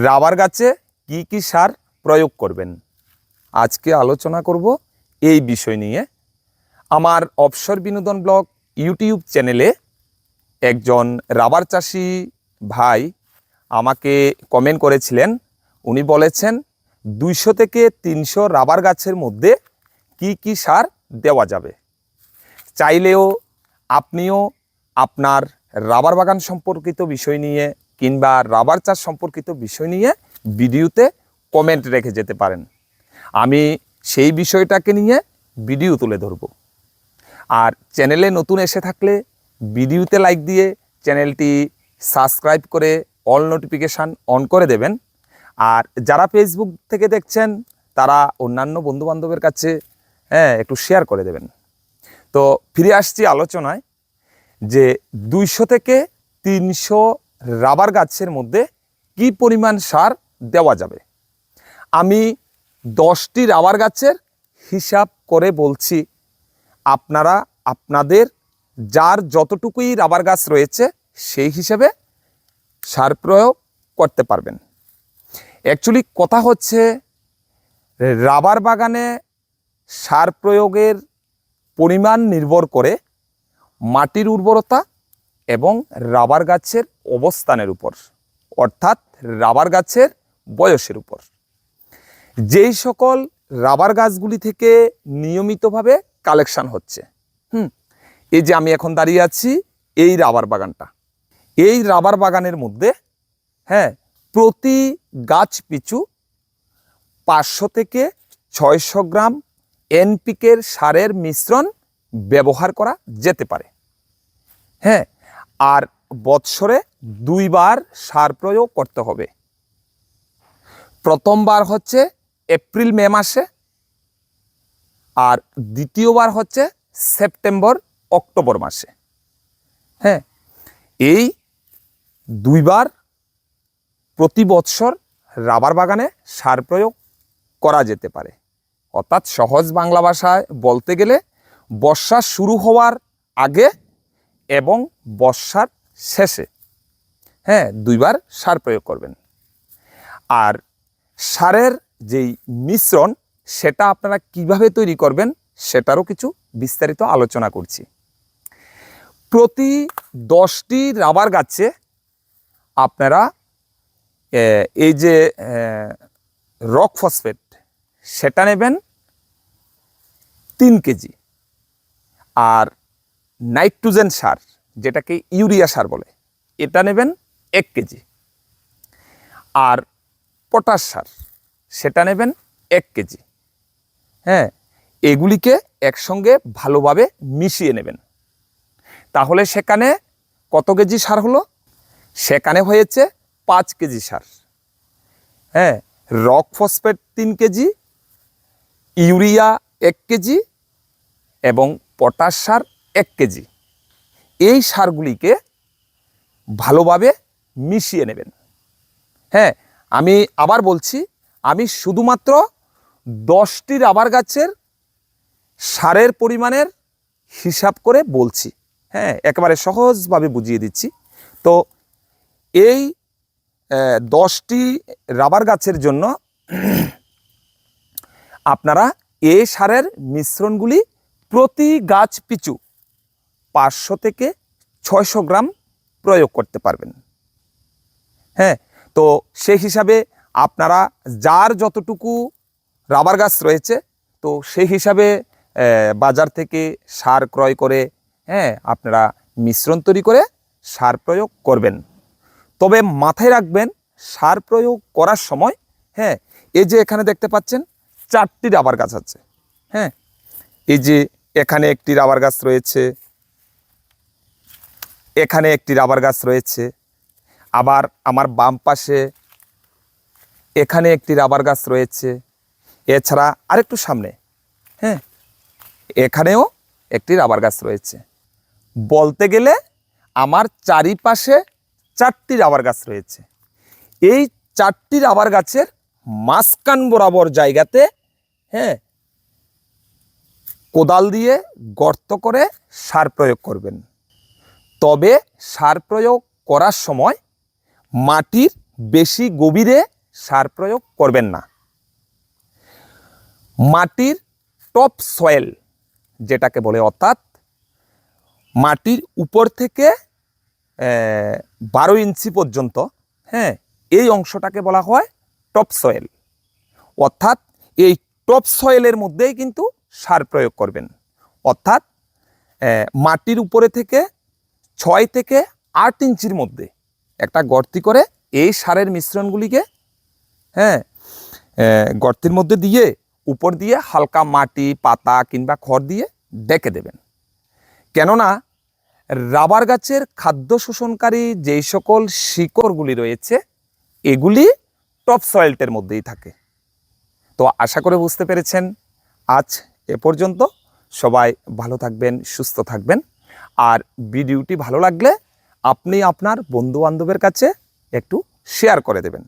Rubber গাছে কি কি সার প্রয়োগ করবেন, আজকে আলোচনা করব এই বিষয় নিয়ে। আমার অবসর বিনোদন ব্লগ ইউটিউব চ্যানেলে একজন রাবার চাষি ভাই আমাকে কমেন্ট করেছিলেন। উনি বলেছেন 200 থেকে 300 রাবার গাছের মধ্যে কি কি সার দেওয়া যাবে। চাইলেও আপনিও আপনার রাবার বাগান সম্পর্কিত বিষয় নিয়ে কিংবা রাবার চাষ সম্পর্কিত বিষয় নিয়ে ভিডিওতে কমেন্ট রেখে যেতে পারেন। আমি সেই বিষয়টাকে নিয়ে ভিডিও তুলে ধরব। আর চ্যানেলে নতুন এসে থাকলে ভিডিওতে লাইক দিয়ে চ্যানেলটি সাবস্ক্রাইব করে অল নোটিফিকেশান অন করে দেবেন। আর যারা ফেসবুক থেকে দেখছেন তারা অন্যান্য বন্ধুবান্ধবের কাছে একটু শেয়ার করে দেবেন। তো ফিরে আসছি আলোচনায় যে 200 থেকে 300 রাবার গাছের মধ্যে কি পরিমাণ সার দেওয়া যাবে। আমি 10টি রাবার গাছের হিসাব করে বলছি, আপনারা আপনাদের যার যতটুকুই রাবার গাছ রয়েছে সেই হিসেবে সার প্রয়োগ করতে পারবেন। অ্যাকচুয়ালি কথা হচ্ছে রাবার বাগানে সার প্রয়োগের পরিমাণ নির্ভর করে মাটির উর্বরতা এবং রাবার গাছের অবস্থানের উপর, অর্থাৎ রাবার গাছের বয়সের উপর। যেই সকল রাবার গাছগুলি থেকে নিয়মিতভাবে কালেকশন হচ্ছে, এই যে আমি এখন দাঁড়িয়ে আছি এই রাবার বাগানটা, এই রাবার বাগানের মধ্যে প্রতি গাছ পিছু 500 থেকে 600 গ্রাম এনপিকের সারের মিশ্রণ ব্যবহার করা যেতে পারে। আর বৎসরে 2 বার সার প্রয়োগ করতে হবে। প্রথমবার হচ্ছে এপ্রিল মে মাসে, আর দ্বিতীয়বার হচ্ছে সেপ্টেম্বর অক্টোবর মাসে। এই 2 বার প্রতি বৎসর রাবার বাগানে সার প্রয়োগ করা যেতে পারে। অর্থাৎ সহজ বাংলা ভাষায় বলতে গেলে বর্ষা শুরু হওয়ার আগে এবং বর্ষার শেষে 2 বার সার প্রয়োগ করবেন। আর সারের যেই মিশ্রণ সেটা আপনারা কিভাবে তৈরি করবেন সেটারও কিছু বিস্তারিত আলোচনা করছি। প্রতি 10টি রাবার গাছে আপনারা এই যে রক ফসফেট সেটা নেবেন 3 কেজি, আর নাইট্রোজেন সার যেটাকে ইউরিয়া সার বলে এটা নেবেন 1 কেজি, আর পটাশ সার সেটা নেবেন 1 কেজি। এগুলিকে একসঙ্গে ভালোভাবে মিশিয়ে নেবেন। তাহলে সেখানে কত কেজি সার হলো? সেখানে হয়েছে 5 কেজি সার। Rock phosphate 3 KG, urea 1 KG এবং পটাশ সার 1 কেজি। এই সারগুলিকে ভালোভাবে মিশিয়ে নেবেন। আমি আবার বলছি, আমি শুধুমাত্র 10টি রাবার গাছের সারের পরিমাণের হিসাব করে বলছি। একেবারে সহজভাবে বুঝিয়ে দিচ্ছি। তো এই 10টি রাবার গাছের জন্য আপনারা এই সারের মিশ্রণগুলি প্রতি গাছ পিছু 500 থেকে 600 গ্রাম প্রয়োগ করতে পারবেন। তো সেই হিসাবে আপনারা যার যতটুকু রাবার গাছ রয়েছে তো সেই হিসাবে বাজার থেকে সার ক্রয় করে আপনারা মিশ্রণ তৈরি করে সার প্রয়োগ করবেন। তবে মাথায় রাখবেন সার প্রয়োগ করার সময় এই যে এখানে দেখতে পাচ্ছেন 4টি রাবার গাছ আছে। এই যে এখানে একটি রাবার গাছ রয়েছে, এখানে একটি রাবার গাছ রয়েছে, আবার আমার বাম পাশে এখানে একটি রাবার গাছ রয়েছে, এছাড়া আরেকটু সামনে এখানেও একটি রাবার গাছ রয়েছে। বলতে গেলে আমার চারিপাশে 4টি রাবার গাছ রয়েছে। এই 4টি রাবার গাছের মাঝখান বরাবর জায়গাতে কোদাল দিয়ে গর্ত করে সার প্রয়োগ করবেন। তবে সার প্রয়োগ করার সময় মাটির বেশি গভীরে সার প্রয়োগ করবেন না। মাটির টপ সয়েল যেটাকে বলে, অর্থাৎ মাটির উপর থেকে 12 ইঞ্চি পর্যন্ত, হ্যাঁ, এই অংশটাকে বলা হয় টপ সয়েল। অর্থাৎ এই টপ সয়েলের মধ্যেই কিন্তু সার প্রয়োগ করবেন। অর্থাৎ মাটির উপরে থেকে 6 থেকে 8 ইঞ্চির মধ্যে একটা গর্তি করে এই সারের মিশ্রণগুলিকে, হ্যাঁ, গর্তের মধ্যে দিয়ে উপর দিয়ে হালকা মাটি, পাতা কিংবা খড় দিয়ে ডেকে দেবেন। কেননা রাবার গাছের খাদ্য শোষণকারী যেই সকল শিকড়গুলি রয়েছে এগুলি টপ সয়েলটের মধ্যেই থাকে। তো আশা করে বুঝতে পেরেছেন। আজ এ পর্যন্ত। সবাই ভালো থাকবেন, সুস্থ থাকবেন। আর ভিডিওটি ভালো লাগলে আপনি আপনার বন্ধু বান্ধবের কাছে একটু শেয়ার করে দেবেন।